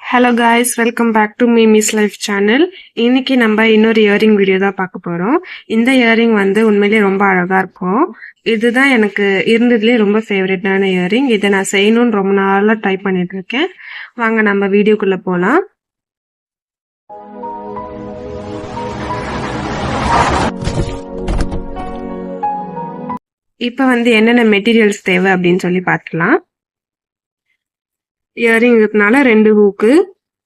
Hello guys, welcome back to miss life channel. இன்னைக்கு நம்ம இன்னொரு இயரிங் வீடியோ தான் பார்க்க போறோம். இந்த இயரிங் வந்து உண்மையிலேயே ரொம்ப அழகா இருக்கும். இதுதான் எனக்கு இருந்ததுலேயே ரொம்ப ஃபேவரட்டான இயரிங். இதை நான் செய்யணும்னு ரொம்ப நாளாக ட்ரை பண்ணிட்டு இருக்கேன். வாங்க நம்ம வீடியோக்குள்ள போகலாம். இப்போ வந்து என்னென்ன மெட்டீரியல்ஸ் தேவை அப்படின்னு சொல்லி பார்க்கலாம். இயரிங் இருக்கனால 2 ஹூக்கு,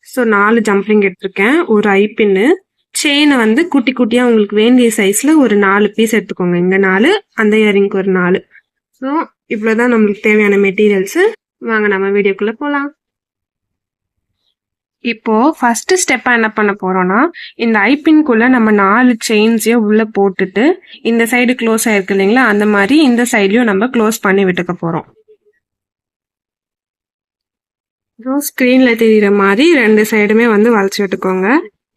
ஸோ 4 ஜம்ப்ரிங் எடுத்திருக்கேன், ஒரு ஐப்பின்னு, செயினை வந்து குட்டி குட்டியா உங்களுக்கு வேண்டிய சைஸ்ல ஒரு 4 பீஸ் எடுத்துக்கோங்க. இங்க 4, அந்த இயரிங்க்கு ஒரு 4. ஸோ இவ்வளவுதான் நம்மளுக்கு தேவையான மெட்டீரியல்ஸ். வாங்க நம்ம வீடியோக்குள்ள போலாம். இப்போ ஃபர்ஸ்ட் ஸ்டெப்பா என்ன பண்ண போறோம்னா, இந்த ஐப்பின்குள்ள நம்ம 4 செயின்ஸையும் உள்ள போட்டுட்டு இந்த சைடு க்ளோஸ் ஆயிருக்கு இல்லைங்களா, அந்த மாதிரி இந்த சைட்லயும் நம்ம க்ளோஸ் பண்ணி விட்டுக்க போறோம். ஸ்க்ரீன்ல தெரியுற மாதிரி 2 சைடுமே வந்து வளைச்சு விட்டுக்கோங்க.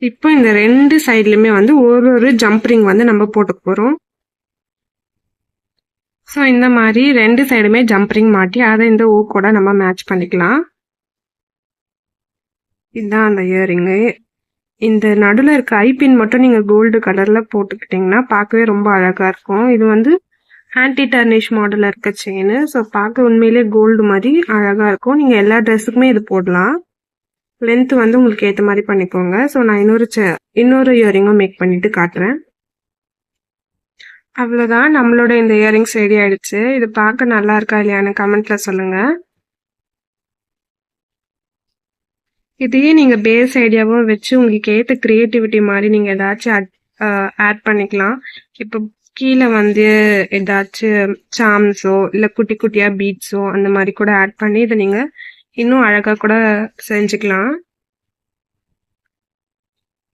இப்போ இந்த 2 சைட்லயுமே வந்து ஒரு ஜம்ப்ரிங் வந்து நம்ம போட்டுக்க போறோம். ஸோ இந்த மாதிரி 2 சைடுமே ஜம்ப்ரிங் மாட்டி அதை இந்த ஊக்கோட நம்ம மேட்ச் பண்ணிக்கலாம். இதுதான் அந்த இயரிங்கு. இந்த நடுவில் இருக்க ஐபின் மட்டும் நீங்க கோல்டு கலர்ல போட்டுக்கிட்டீங்கன்னா பார்க்கவே ரொம்ப அழகா இருக்கும். இது வந்து ஆன்டி டர்னிஷ் மாடல்ல இருக்க செயின். ஸோ பார்க்க உண்மையிலே கோல்டு மாதிரி அழகா இருக்கும். நீங்க எல்லா ட்ரெஸ்ஸுக்குமே இது போடலாம். லென்த் வந்து உங்களுக்கு ஏற்ற மாதிரி பண்ணிக்கோங்க. ஸோ நான் இன்னொரு இயரிங்கும் மேக் பண்ணிட்டு காட்டுறேன். அவ்வளோதான், நம்மளோட இந்த இயரிங்ஸ் ரெடி ஆயிடுச்சு. இது பார்க்க நல்லா இருக்கா இல்லையான்னு கமெண்ட்ல சொல்லுங்க. இதையே நீங்க பேஸ் ஐடியாவும் வச்சு உங்களுக்கு ஏற்ற கிரியேட்டிவிட்டி மாதிரி நீங்க ஏதாச்சும் ஆட் பண்ணிக்கலாம். இப்போ கீழே வந்து ஏதாச்சும் சாம்ஸோ இல்லை குட்டி குட்டியா பீட்ஸோ அந்த மாதிரி கூட ஆட் பண்ணி இதை நீங்க இன்னும் அழகா கூட செஞ்சுக்கலாம்.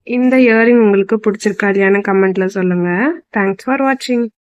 இந்த இயரிங் உங்களுக்கு பிடிச்சிருக்கா இல்லையான்னு கமெண்ட்ல சொல்லுங்க. தேங்க்ஸ் ஃபார் வாட்சிங்.